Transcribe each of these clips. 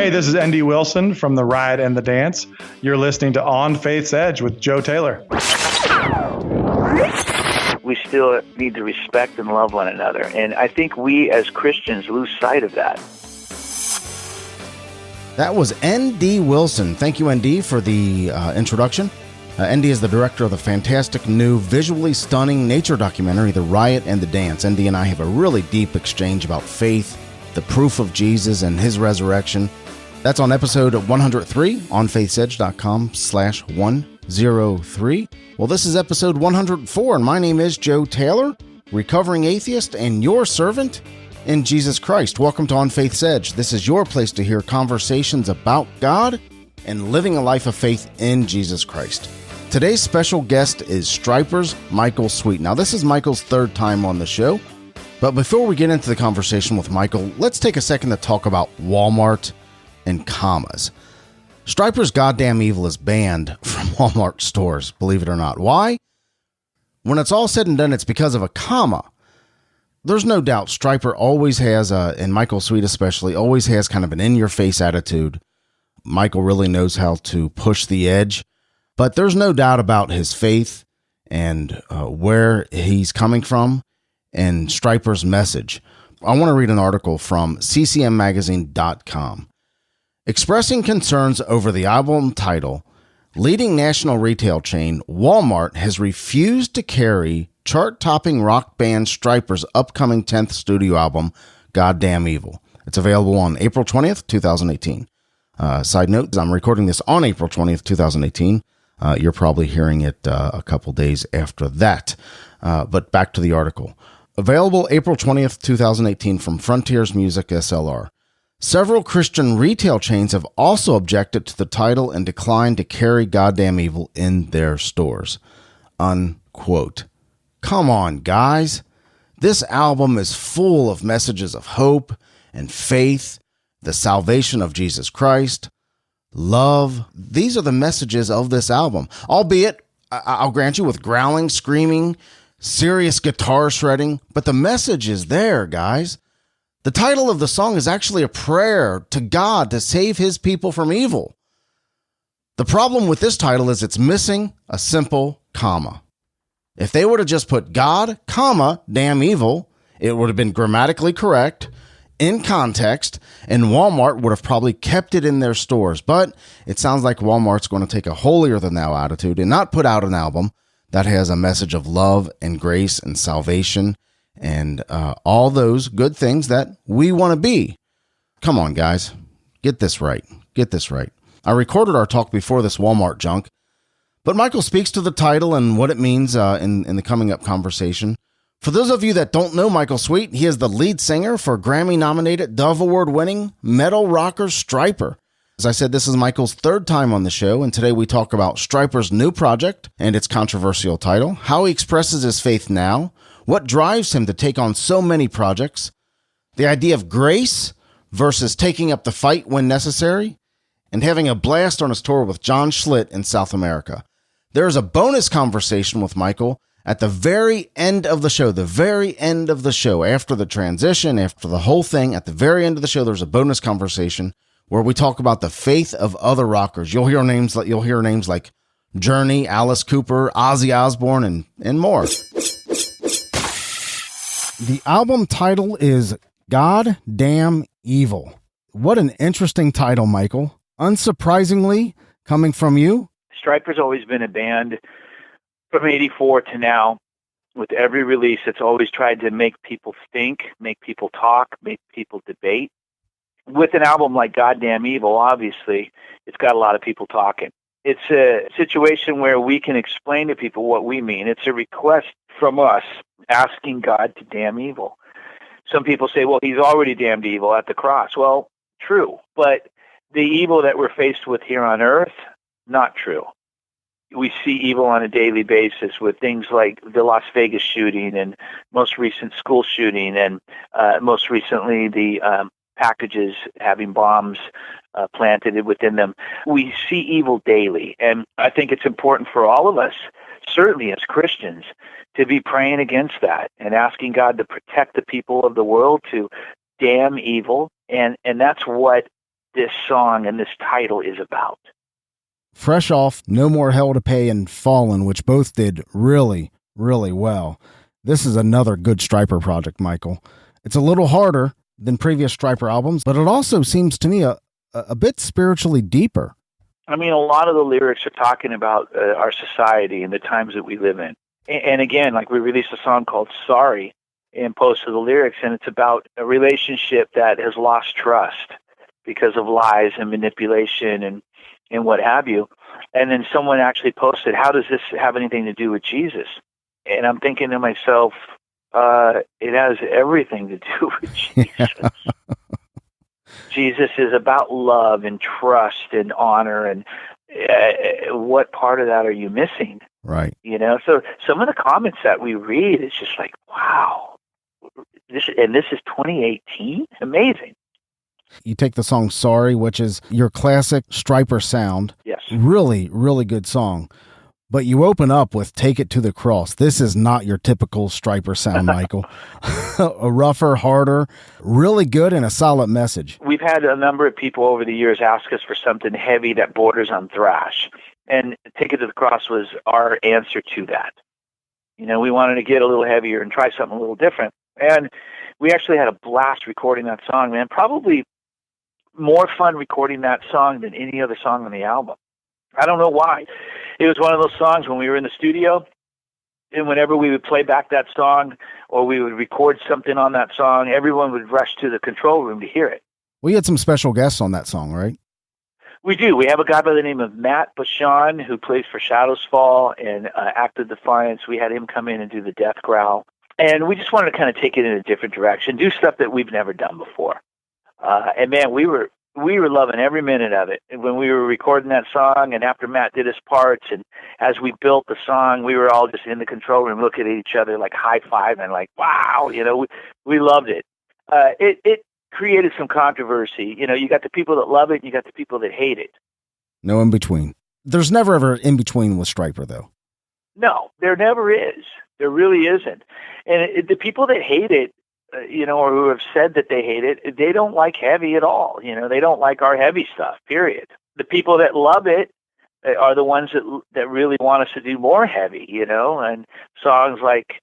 Hey, this is ND Wilson from The Riot and the Dance. You're listening to On Faith's Edge with Joe Taylor. We still need to respect and love one another. And I think we as Christians lose sight of that. That was N.D. Wilson. Thank you, N.D., for the introduction. N.D. is the director of the fantastic new visually stunning nature documentary, The Riot and the Dance. N.D. and I have a really deep exchange about faith, the proof of Jesus and his resurrection. That's on episode 103 on faithsedge.com/103. Well, this is episode 104, and my name is Joe Taylor, recovering atheist and your servant in Jesus Christ. Welcome to On Faith's Edge. This is your place to hear conversations about God and living a life of faith in Jesus Christ. Today's special guest is Stryper's Michael Sweet. Now, this is Michael's third time on the show, but before we get into the conversation with Michael, let's take a second to talk about Walmart and commas. Stryper's Goddamn Evil is banned from Walmart stores, believe it or not. Why? When it's all said and done, it's because of a comma. There's no doubt Stryper always has, and Michael Sweet especially, always has kind of an in-your-face attitude. Michael really knows how to push the edge, but there's no doubt about his faith and where he's coming from and Stryper's message. I want to read an article from ccmmagazine.com. Expressing concerns over the album title, leading national retail chain Walmart has refused to carry chart-topping rock band Stryper's upcoming 10th studio album, Goddamn Evil. It's available on April 20th, 2018. Side note, I'm recording this on April 20th, 2018. You're probably hearing it a couple days after that. But back to the article. Available April 20th, 2018 from Frontiers Music SLR. Several Christian retail chains have also objected to the title and declined to carry Goddamn Evil in their stores. Unquote. Come on, guys. This album is full of messages of hope and faith, the salvation of Jesus Christ, love. These are the messages of this album, albeit, I'll grant you, with growling, screaming, serious guitar shredding, but the message is there, guys. The title of the song is actually a prayer to God to save his people from evil. The problem with this title is it's missing a simple comma. If they would have just put God, comma, damn evil, it would have been grammatically correct, in context, and Walmart would have probably kept it in their stores. But it sounds like Walmart's going to take a holier-than-thou attitude and not put out an album that has a message of love and grace and salvation and all those good things that we want to be. Come on, guys. Get this right. Get this right. I recorded our talk before this Walmart junk, but Michael speaks to the title and what it means in the coming up conversation. For those of you that don't know Michael Sweet, he is the lead singer for Grammy-nominated, Dove Award-winning metal rocker Stryper. As I said, this is Michael's third time on the show, and today we talk about Stryper's new project and its controversial title, how he expresses his faith now, what drives him to take on so many projects, the idea of grace versus taking up the fight when necessary, and having a blast on his tour with John Schlitt in South America. There is a bonus conversation with Michael at the very end of the show, after the transition, after the whole thing, at the very end of the show, there's a bonus conversation where we talk about the faith of other rockers. You'll hear names like Journey, Alice Cooper, Ozzy Osbourne, and more. The album title is Goddamn Evil. What an interesting title, Michael. Unsurprisingly, coming from you. Stryper's always been a band from 84 to now. With every release, it's always tried to make people think, make people talk, make people debate. With an album like Goddamn Evil, obviously, it's got a lot of people talking. It's a situation where we can explain to people what we mean. It's a request from us asking God to damn evil. Some people say, well, he's already damned evil at the cross. Well, true. But the evil that we're faced with here on earth, not true. We see evil on a daily basis with things like the Las Vegas shooting and most recent school shooting and most recently the packages having bombs planted within them. We see evil daily, and I think it's important for all of us, certainly as Christians, to be praying against that and asking God to protect the people of the world, to damn evil, and that's what this song and this title is about. Fresh off No More Hell to Pay and Fallen, which both did really, really well. This is another good Stryper project, Michael. It's a little harder than previous Stryper albums, but it also seems to me a bit spiritually deeper. I mean, a lot of the lyrics are talking about our society and the times that we live in. And again, like we released a song called Sorry and posted the lyrics, and it's about a relationship that has lost trust because of lies and manipulation and what have you. And then someone actually posted, how does this have anything to do with Jesus? And I'm thinking to myself, it has everything to do with Jesus. Jesus is about love and trust and honor, and what part of that are you missing? Right. You know, so some of the comments that we read, it's just like, wow, this is 2018? Amazing. You take the song Sorry, which is your classic Stryper sound. Yes. Really, really good song. But you open up with Take It to the Cross. This is not your typical Stryper sound, Michael. A rougher, harder, really good, and a solid message. We've had a number of people over the years ask us for something heavy that borders on thrash. And Take It to the Cross was our answer to that. You know, we wanted to get a little heavier and try something a little different. And we actually had a blast recording that song, man. Probably more fun recording that song than any other song on the album. I don't know why. It was one of those songs when we were in the studio, and whenever we would play back that song or we would record something on that song, everyone would rush to the control room to hear it. We had some special guests on that song, right? We do. We have a guy by the name of Matt Bashan who plays for Shadows Fall and Act of Defiance. We had him come in and do the death growl. And we just wanted to kind of take it in a different direction, do stuff that we've never done before. And man, we were loving every minute of it. And when we were recording that song, and after Matt did his parts, and as we built the song, we were all just in the control room looking at each other like high-fiving, like, wow, you know, we loved it. It created some controversy. You know, you got the people that love it, and you got the people that hate it. No in between. There's never ever in between with Stryper, though. No, there never is. There really isn't. And the people that hate it, you know, or who have said that they hate it, they don't like heavy at all. You know, they don't like our heavy stuff, period. The people that love it are the ones that really want us to do more heavy, you know, and songs like,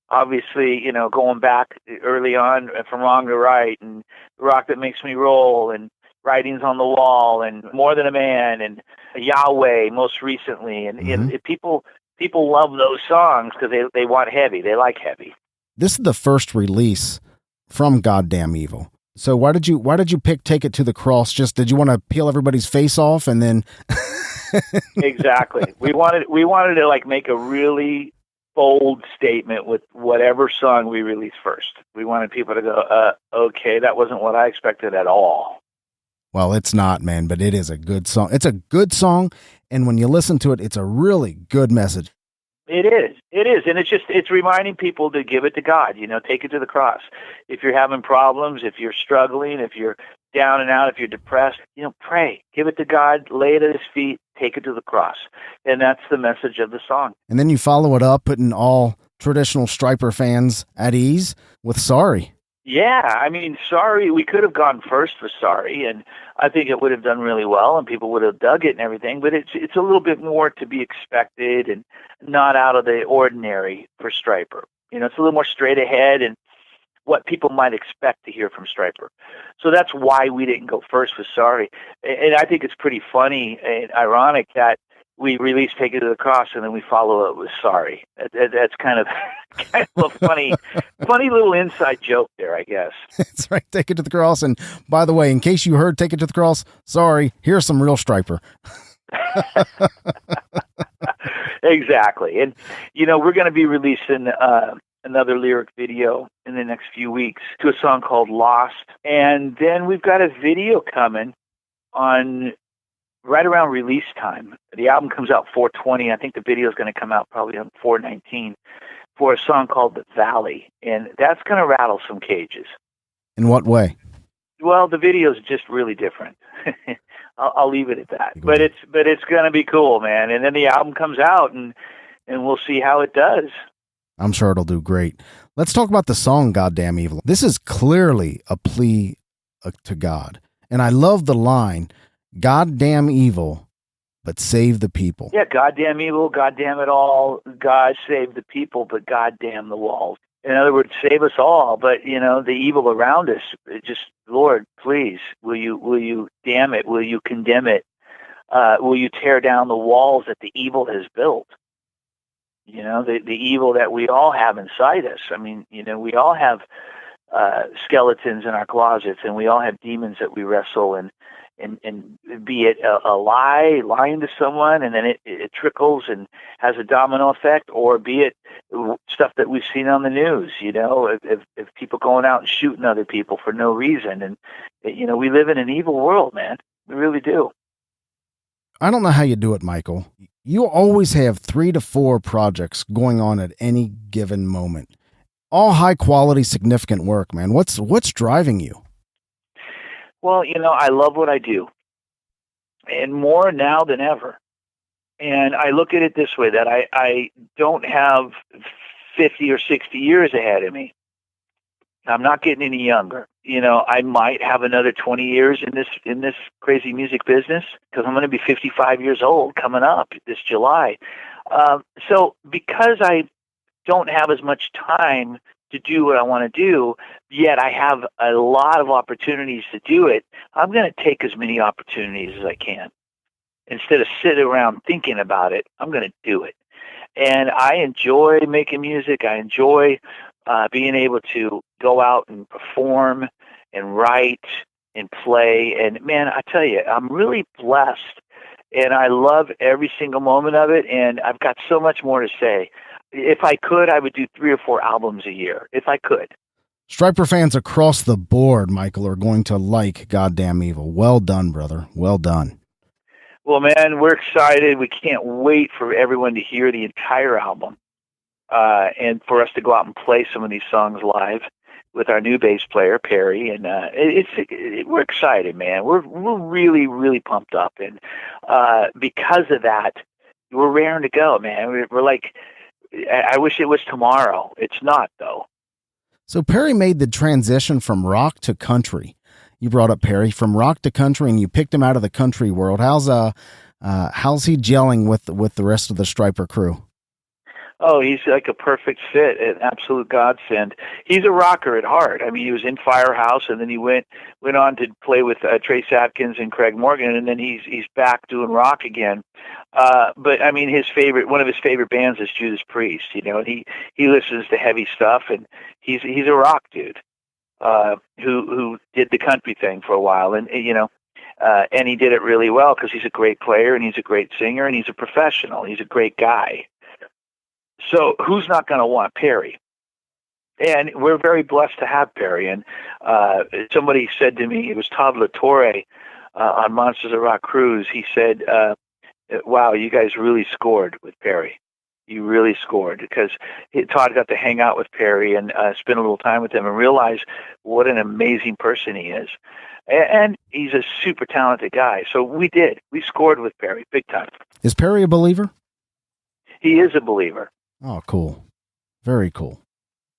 obviously, you know, going back early on, From Wrong to Right, and The Rock That Makes Me Roll, and Writings on the Wall, and More Than a Man, and Yahweh most recently. And, and people love those songs because they want heavy. They like heavy. This is the first release from Goddamn Evil. So why did you pick Take It to the Cross? Just did you want to peel everybody's face off and then? Exactly. We wanted to like make a really bold statement with whatever song we released first. We wanted people to go, okay, that wasn't what I expected at all. Well, it's not, man, but it is a good song. It's a good song, and when you listen to it, it's a really good message. It is. And it's reminding people to give it to God, you know, take it to the cross. If you're having problems, if you're struggling, if you're down and out, if you're depressed, you know, pray, give it to God, lay it at his feet, take it to the cross. And that's the message of the song. And then you follow it up, putting all traditional Stryper fans at ease with Sorry. Yeah, I mean, Sorry, we could have gone first for Sorry, and I think it would have done really well, and people would have dug it and everything, but it's a little bit more to be expected and not out of the ordinary for Stryper. You know, it's a little more straight ahead and what people might expect to hear from Stryper. So that's why we didn't go first with Sorry. And I think it's pretty funny and ironic that we release Take It to the Cross and then we follow it with Sorry. That's kind of a funny little inside joke there, I guess. That's right. Take It to the Cross. And by the way, in case you heard Take It to the Cross, sorry, here's some real Stryper. Exactly. And, you know, we're going to be releasing another lyric video in the next few weeks to a song called Lost. And then we've got a video coming on right around release time. The album comes out 4/20. I think the video is going to come out probably on 4/19 for a song called The Valley. And that's going to rattle some cages. In what way? Well, the video is just really different. I'll leave it at that. But it's going to be cool, man. And then the album comes out and we'll see how it does. I'm sure it'll do great. Let's talk about the song Goddamn Evil. This is clearly a plea to God. And I love the line, "Goddamn evil, but save the people." Yeah, goddamn evil, goddamn it all. God save the people, but goddamn the walls. In other words, save us all, but the evil around us. Just Lord, please, will you damn it? Will you condemn it? Will you tear down the walls that the evil has built? The evil that we all have inside us. I mean, we all have skeletons in our closets, and we all have demons that we wrestle, and be it a lying to someone, and then it trickles and has a domino effect, or be it stuff that we've seen on the news, if people going out and shooting other people for no reason. And, we live in an evil world, man. We really do. I don't know how you do it, Michael. You always have 3 to 4 projects going on at any given moment. All high quality, significant work, man. What's driving you? Well, I love what I do, and more now than ever. And I look at it this way, that I don't have 50 or 60 years ahead of me. I'm not getting any younger. I might have another 20 years in this crazy music business, because I'm going to be 55 years old coming up this July. So because I don't have as much time to do what I want to do, yet I have a lot of opportunities to do it, I'm going to take as many opportunities as I can. Instead of sitting around thinking about it, I'm going to do it. And I enjoy making music. I enjoy being able to go out and perform and write and play. And man, I tell you, I'm really blessed, and I love every single moment of it. And I've got so much more to say. If I could, I would do 3 or 4 albums a year, if I could. Stryper fans across the board, Michael, are going to like Goddamn Evil. Well done, brother. Well done. Well, man, we're excited. We can't wait for everyone to hear the entire album, and for us to go out and play some of these songs live with our new bass player, Perry. And we're excited, man. We're really, really pumped up. And because of that, we're raring to go, man. We're like, I wish it was tomorrow. It's not, though. So Perry made the transition from rock to country. You brought up Perry, from rock to country, and you picked him out of the country world. How's he gelling with the rest of the Stryper crew? Oh, he's like a perfect fit, an absolute godsend. He's a rocker at heart. I mean, he was in Firehouse, and then he went on to play with Trace Atkins and Craig Morgan, and then he's back doing rock again. But I mean, one of his favorite bands is Judas Priest. And he listens to heavy stuff, and he's a rock dude who did the country thing for a while, and and he did it really well because he's a great player, and he's a great singer, and he's a professional. He's a great guy. So who's not going to want Perry? And we're very blessed to have Perry. And somebody said to me, it was Todd LaTorre on Monsters of Rock Cruise. He said, wow, you guys really scored with Perry. You really scored, because Todd got to hang out with Perry and spend a little time with him and realize what an amazing person he is. And he's a super talented guy. So we scored with Perry big time. Is Perry a believer? He is a believer. Oh, cool. Very cool.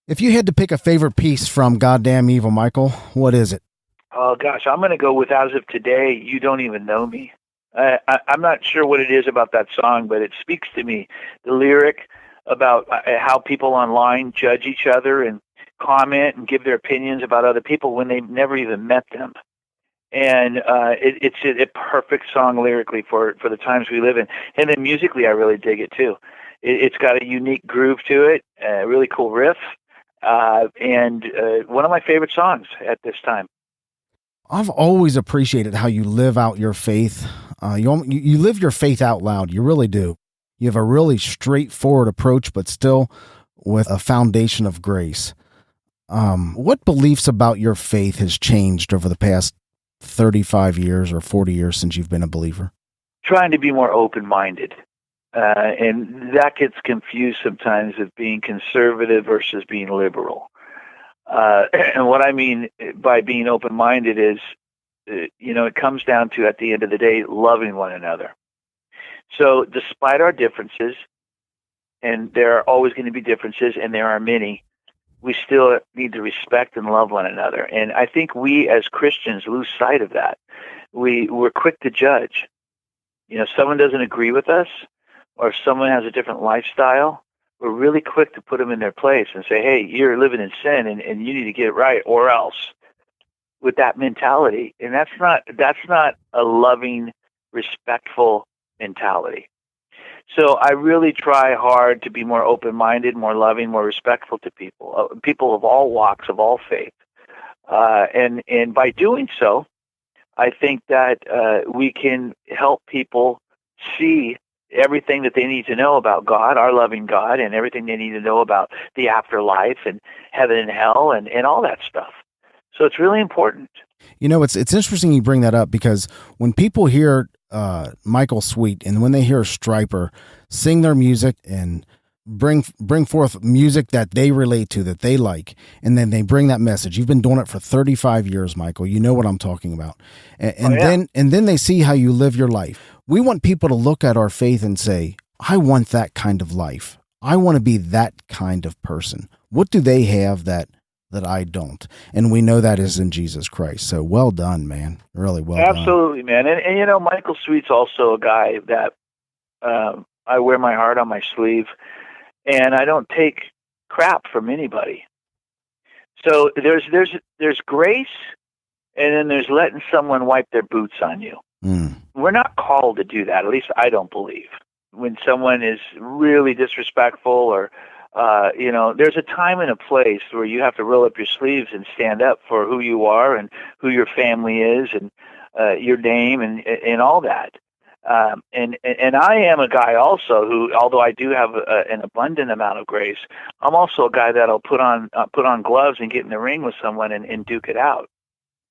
If you had to pick a favorite piece from Goddamn Evil, Michael, what is it? Oh, gosh, I'm going to go with As of Today, You Don't Even Know Me. I'm not sure what it is about that song, but it speaks to me. The lyric about how people online judge each other and comment and give their opinions about other people when they've never even met them. And it's a perfect song lyrically for the times we live in. And then musically, I really dig it, too. It's got a unique groove to it, a really cool riff, and one of my favorite songs at this time. I've always appreciated how you live out your faith. You live your faith out loud. You really do. You have a really straightforward approach, but still with a foundation of grace. What beliefs about your faith has changed over the past 35 years or 40 years since you've been a believer? Trying to be more open-minded. And that gets confused sometimes of being conservative versus being liberal. And what I mean by being open-minded is, it comes down to, at the end of the day, loving one another. So despite our differences, and there are always going to be differences, and there are many, we still need to respect and love one another. And I think we as Christians lose sight of that. We're quick to judge. If someone doesn't agree with us, or if someone has a different lifestyle, we're really quick to put them in their place and say, hey, you're living in sin and you need to get it right or else, with that mentality. And that's not a loving, respectful mentality. So I really try hard to be more open-minded, more loving, more respectful to people of all walks, of all faith. And by doing so, I think that we can help people see everything that they need to know about God, our loving God, and everything they need to know about the afterlife and heaven and hell and all that stuff. So it's really important. It's interesting you bring that up, because when people hear Michael Sweet and when they hear Stryper sing their music and bring forth music that they relate to, that they like, and then they bring that message. You've been doing it for 35 years, Michael. You know what I'm talking about. And then they see how you live your life. We want people to look at our faith and say, I want that kind of life. I want to be that kind of person. What do they have that I don't? And we know that is in Jesus Christ. So well done, man. Really well done. Absolutely, man. And Michael Sweet's also a guy that I wear my heart on my sleeve, and I don't take crap from anybody. So there's grace, and then there's letting someone wipe their boots on you. We're not called to do that. At least I don't believe. When someone is really disrespectful or there's a time and a place where you have to roll up your sleeves and stand up for who you are and who your family is and your name and all that. And I am a guy also who, although I do have an abundant amount of grace, I'm also a guy that'll put on gloves and get in the ring with someone and duke it out.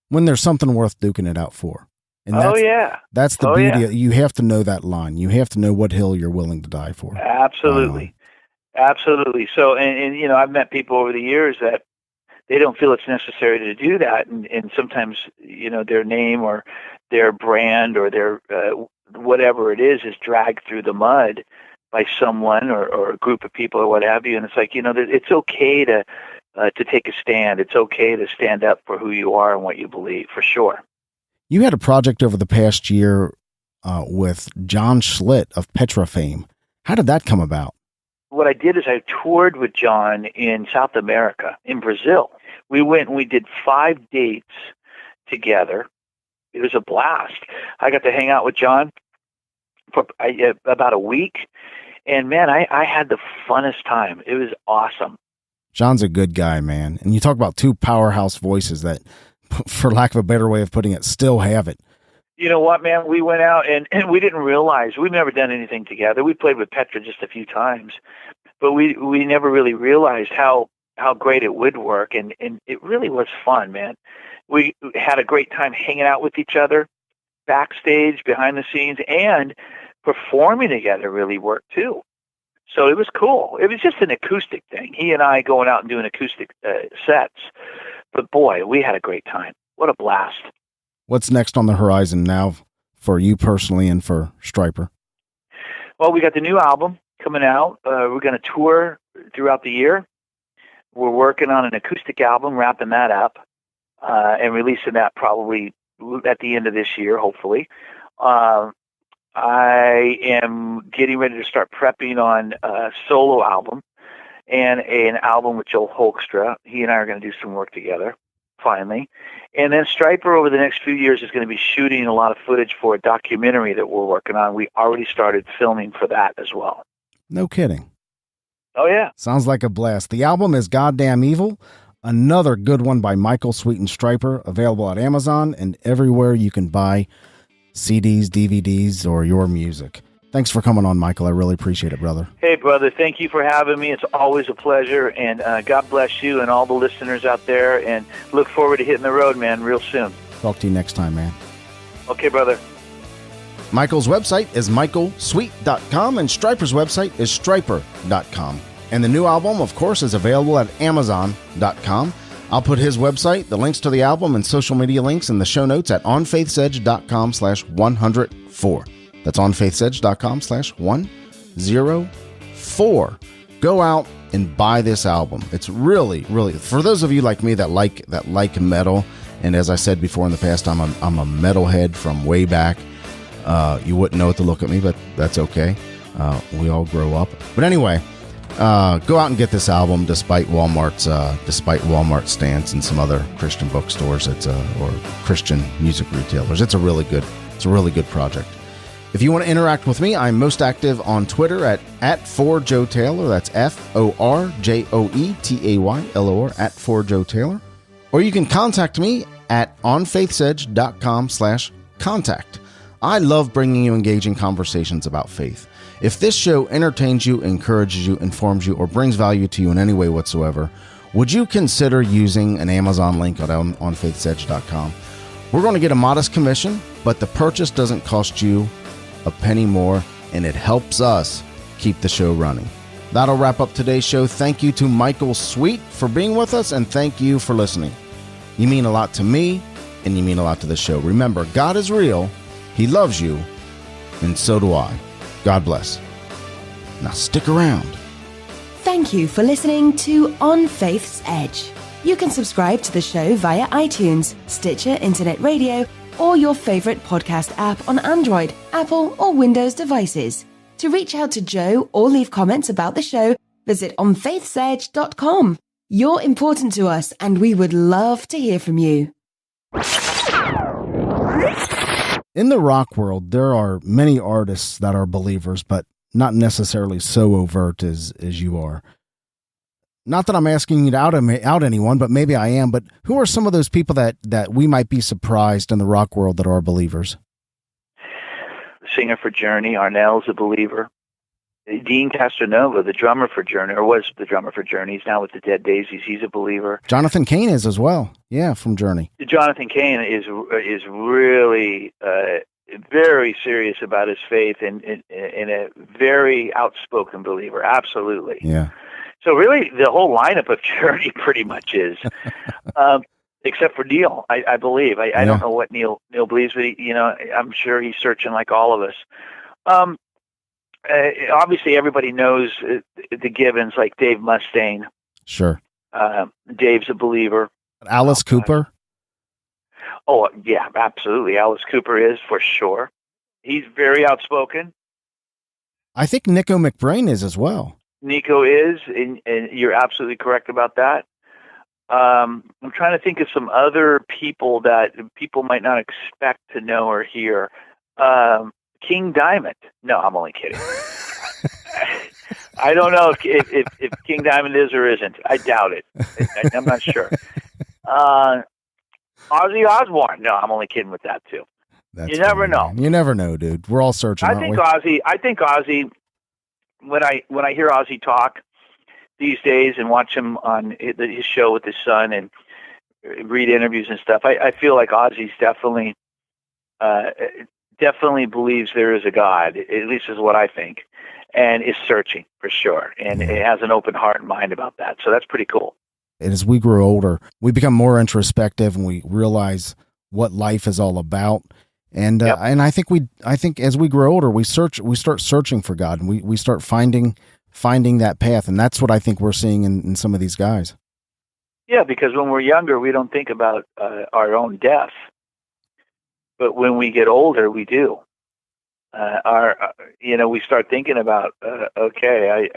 When there's something worth duking it out for. And that's the beauty. Yeah. You have to know that line. You have to know what hill you're willing to die for. Absolutely. Absolutely. So, and I've met people over the years that they don't feel it's necessary to do that. And sometimes, their name or their brand or their whatever it is dragged through the mud by someone or a group of people or what have you. And it's like, it's okay to take a stand. It's okay to stand up for who you are and what you believe, for sure. You had a project over the past year with John Schlitt of Petra fame. How did that come about? What I did is I toured with John in South America, in Brazil. We went and we did 5 dates together. It was a blast. I got to hang out with John for about a week. And, man, I had the funnest time. It was awesome. John's a good guy, man. And you talk about two powerhouse voices that, for lack of a better way of putting it, still have it. You know what, man? We went out and we didn't realize, we've never done anything together. We played with Petra just a few times, but we never really realized how great it would work. And it really was fun, man. We had a great time hanging out with each other, backstage, behind the scenes, and performing together really worked too. So it was cool. It was just an acoustic thing. He and I going out and doing acoustic sets. But boy, we had a great time. What a blast. What's next on the horizon now for you personally and for Stryper? Well, we got the new album coming out. We're going to tour throughout the year. We're working on an acoustic album, wrapping that up, and releasing that probably at the end of this year, hopefully. I am getting ready to start prepping on a solo album and an album with Joel Hoekstra. He and I are going to do some work together, finally. And then Stryper over the next few years is going to be shooting a lot of footage for a documentary that we're working on. We already started filming for that as well. No kidding. Oh, yeah. Sounds like a blast. The album is Goddamn Evil, another good one by Michael Sweet and Stryper, available at Amazon and everywhere you can buy CDs, DVDs, or your music. Thanks for coming on, Michael. I really appreciate it, brother. Hey, brother. Thank you for having me. It's always a pleasure. And God bless you and all the listeners out there. And look forward to hitting the road, man, real soon. Talk to you next time, man. Okay, brother. Michael's website is michaelsweet.com and Stryper's website is stryper.com. And the new album, of course, is available at amazon.com. I'll put his website, the links to the album, and social media links in the show notes at onfaithsedge.com/104. That's onfaithsedge.com/104. Go out and buy this album. It's really, really, for those of you like me that like metal, and as I said before in the past, I'm a metalhead from way back. You wouldn't know it to look at me, but that's okay. We all grow up. But anyway, go out and get this album despite Walmart's stance and some other Christian bookstores. Or Christian music retailers. It's a really good project. If you want to interact with me, I'm most active on Twitter at @4JoeTaylor. That's FORJOETAYLOR @4JoeTaylor. Or you can contact me at onfaithsedge.com/contact. I love bringing you engaging conversations about faith. If this show entertains you, encourages you, informs you, or brings value to you in any way whatsoever, would you consider using an Amazon link at onfaithsedge.com? We're going to get a modest commission, but the purchase doesn't cost you a penny more, and it helps us keep the show running. That'll wrap up today's show. Thank you to Michael Sweet for being with us, and thank you for listening. You mean a lot to me, and you mean a lot to the show. Remember, God is real, He loves you, and so do I. God bless. Now stick around. Thank you for listening to On Faith's Edge. You can subscribe to the show via iTunes, Stitcher Internet Radio, or your favorite podcast app on Android, Apple, or Windows devices. To reach out to Joe or leave comments about the show, visit onfaithsedge.com. You're important to us, and we would love to hear from you. In the rock world, there are many artists that are believers, but not necessarily so overt as you are. Not that I'm asking you to out anyone, but maybe I am. But who are some of those people that we might be surprised in the rock world that are believers? The singer for Journey, Arnell's a believer. Dean Castronova, the drummer for Journey, or was the drummer for Journey, he's now with the Dead Daisies. He's a believer. Jonathan Cain is as well. Yeah, from Journey. Jonathan Cain is really very serious about his faith and a very outspoken believer. Absolutely. Yeah. So really, the whole lineup of Journey pretty much is, except for Neil, I believe. I don't know what Neil believes, but I'm sure he's searching like all of us. Obviously, everybody knows the Gibbons, like Dave Mustaine. Sure. Dave's a believer. Alice Cooper? Oh, yeah, absolutely. Alice Cooper is, for sure. He's very outspoken. I think Nico McBrain is as well. Nico is, and you're absolutely correct about that. I'm trying to think of some other people that people might not expect to know or hear. King Diamond. No, I'm only kidding. I don't know if King Diamond is or isn't. I doubt it. I'm not sure. Ozzy Osbourne. No, I'm only kidding with that too. You never know. You never know, dude. We're all searching. I think Ozzy. When I hear Ozzy talk these days and watch him on his show with his son and read interviews and stuff, I feel like Ozzy's definitely believes there is a God. At least is what I think, and is searching for sure, and it has an open heart and mind about that. So that's pretty cool. And as we grow older, we become more introspective, and we realize what life is all about. And and I think as we grow older, we start searching for God, and we start finding that path, and that's what I think we're seeing in some of these guys. Yeah, because when we're younger, we don't think about our own death, but when we get older, we do. We start thinking about okay,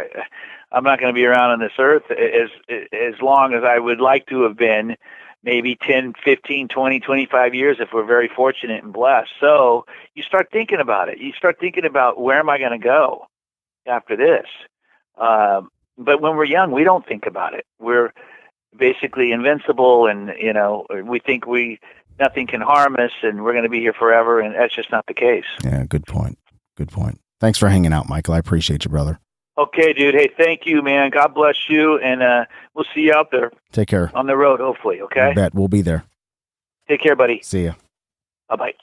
I'm not going to be around on this earth as long as I would like to have been. Maybe 10, 15, 20, 25 years if we're very fortunate and blessed. So you start thinking about it. You start thinking about, where am I going to go after this? But when we're young, we don't think about it. We're basically invincible, and we think nothing can harm us, and we're going to be here forever, and that's just not the case. Yeah, good point. Good point. Thanks for hanging out, Michael. I appreciate you, brother. Okay, dude. Hey, thank you, man. God bless you, and we'll see you out there. Take care. On the road, hopefully, okay? You bet. We'll be there. Take care, buddy. See ya. Bye-bye.